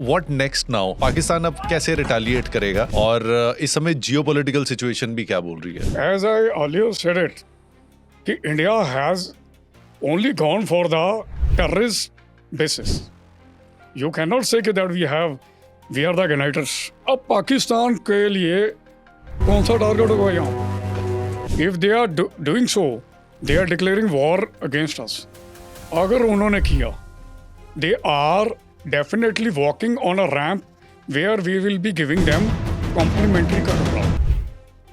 What next now? Pakistan अब कैसे retaliate करेगा और इस समय जियोपॉलिटिकल सिचुएशन भी क्या बोल रही है? As I earlier said it, कि India has only gone for the terrorist basis. You cannot say that we are the uniters. अब पाकिस्तान के लिए कौन सा टारगेट होगा यहाँ? If they are doing so, they are declaring war against us. अगर उन्होंने किया, they are definitely walking on a ramp where we will be giving them complimentary कटोरा.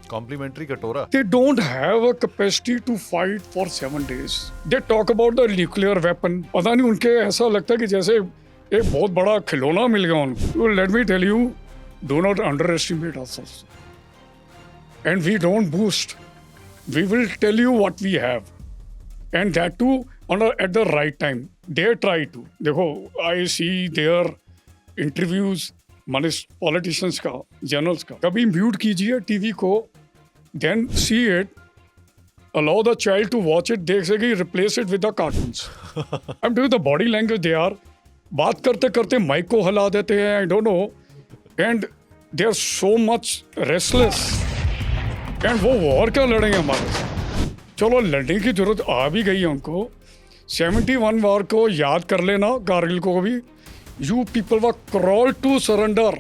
कॉम्प्लीमेंट्री कटोरा? They don't have a capacity to fight for 7 days. They talk about the nuclear weapon. पता नहीं उनके ऐसा लगता है कि जैसे एक बहुत बड़ा खिलौना मिल गया उनको. Let me tell you, do not underestimate ourselves. And we don't boost. We will tell you what we have. And that too at the right time. They try to. देखो, I see their interviews, politicians का, journals का. कभी mute कीजिए TV को, then see it. Allow the child to watch it. देख सके, replace it with the cartoons. I'm doing the body language they are. बात करते करते माइक को हिला देते हैं. I don't know. And they are so much restless. And वो वॉर क्या लड़ेंगे हमारे साथ? चलो लड़ने की जरूरत आ भी गई है उनको. 71 वार को याद कर लेना, कारगिल को भी. You people were crawl to surrender.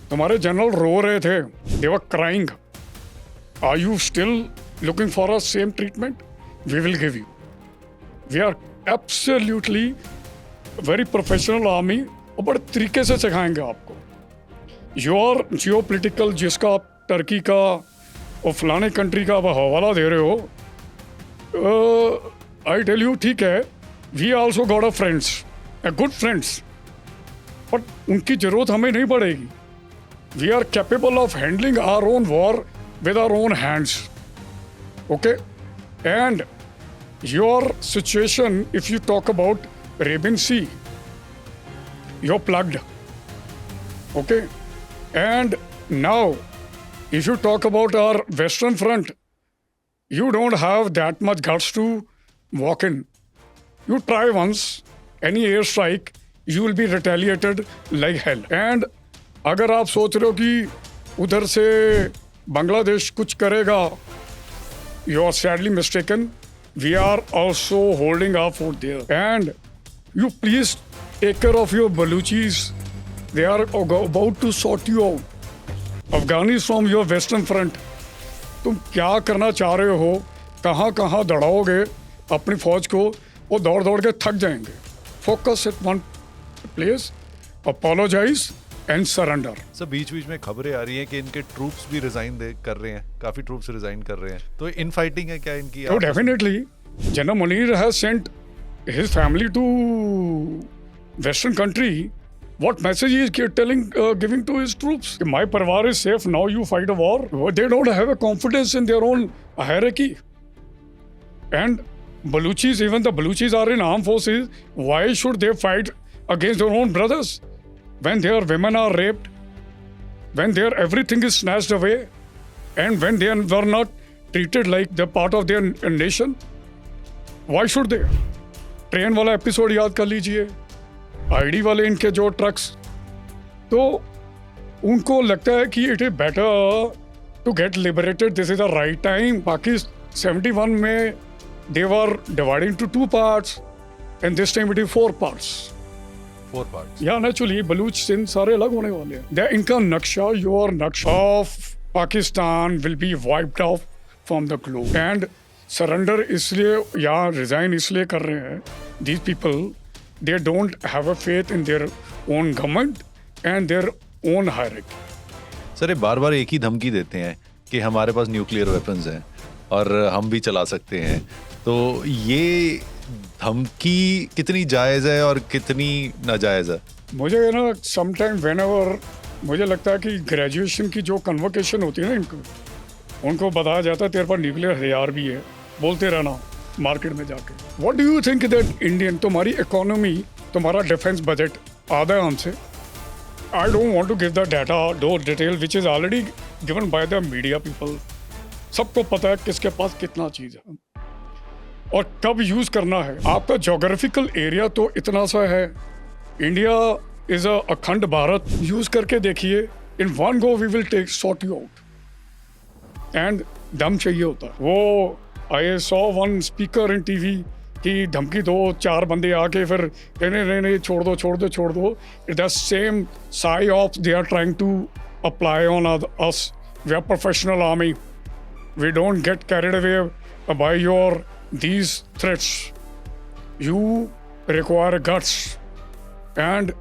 तुम्हारे जनरल रो रहे थे. They were crying. Are you still looking for a same treatment? We will give you. We are absolutely very professional army और बड़े तरीके से सिखाएंगे आपको. योर जियो पोलिटिकल जिसका आप टर्की का और फलाने कंट्री का आप हवाला दे रहे हो, आई टेल यू, ठीक है, we also got a friends, a good friends, but उनकी जरूरत हमें नहीं पड़ेगी. We are capable of handling our own war with our own hands. Okay, and your situation, if you talk about Arabian Sea, you're plugged. Okay, and now if you talk about our Western Front, you don't have that much guts to walk in. You try once, any airstrike, you will be retaliated like hell. And अगर आप सोच रहे हो कि उधर से बांग्लादेश कुछ करेगा, you are sadly mistaken. We are also holding our fort there. And you please take care of your Baluchis. They are about to sort you out. Afghanis from your Western Front. तुम क्या करना चाह रहे हो? कहाँ कहाँ दौड़ाओगे अपनी फौज को? वो दौड़ दौड़ के थक जाएंगे. Focus at one place, apologize and surrender. Sir, बीच बीच में खबरें आ रही हैं कि इनके ट्रूप्स भी रिजाइन कर रहे हैं. काफी ट्रूप्स रिजाइन कर रहे हैं. तो इन फाइटिंग है क्या इनकी? So definitely, General Munir has sent his family to Western country. What message he is giving to his troops? My parivar is safe. Now you fight a war. They don't have a confidence in their own hierarchy. And Baluchis, even the Baluchis are in armed forces. Why should they fight against their own brothers when their women are raped, when their everything is snatched away, and when they were not treated like the part of their nation? Why should they? Train वाला episode याद कर लीजिए. ID वाले इनके जो trucks, तो उनको लगता है कि it is better to get liberated. This is the right time. Pakistan 71 में they were divided to 2 parts and this time it is 4 parts. 4 parts. या नेचुरली बलूच सिंध सारे अलग होने वाले हैं. इनका नक्शा, योर नक्शा of Pakistan will be wiped off from the globe. And surrender इसलिए या रिजाइन इसलिए कर रहे हैं. These people, they don't have a faith in their own government and their own hierarchy. Sir, ये बार बार एक ही धमकी देते हैं कि हमारे पास न्यूक्लियर वेपन्स हैं और हम भी चला सकते हैं. तो ये धमकी कितनी जायज़ है और कितनी नाजायज़ है? मुझे ना समटाइम व्हेनेवर मुझे लगता है कि ग्रेजुएशन की जो कन्वोकेशन होती है ना, उनको बताया जाता है तेरे पर न्यूक्लियर हथियार भी है, बोलते रहना मार्केट में जाके. What do you think that Indian, तुम्हारी इकोनॉमी, तुम्हारा डिफेंस बजट आधा है हमसे. I don't want to give the data, दो detail which is already given by the media people. सबको पता है किसके पास कितना चीज़ है और कब यूज़ करना है. आपका जोग्राफिकल एरिया तो इतना सा है. इंडिया is a अखंड भारत. यूज करके देखिए. In one go we will sort you out. And दम चाहिए होता है. वो I saw one speaker in TV कि धमकी दो, 4 बंदे आके फिर नहीं छोड़ दो. It's the same psyops they are trying to apply on us. We are professional army. We don't get carried away by these threats. You require guts, and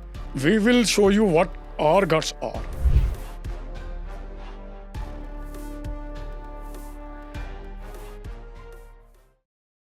we will show you what our guts are.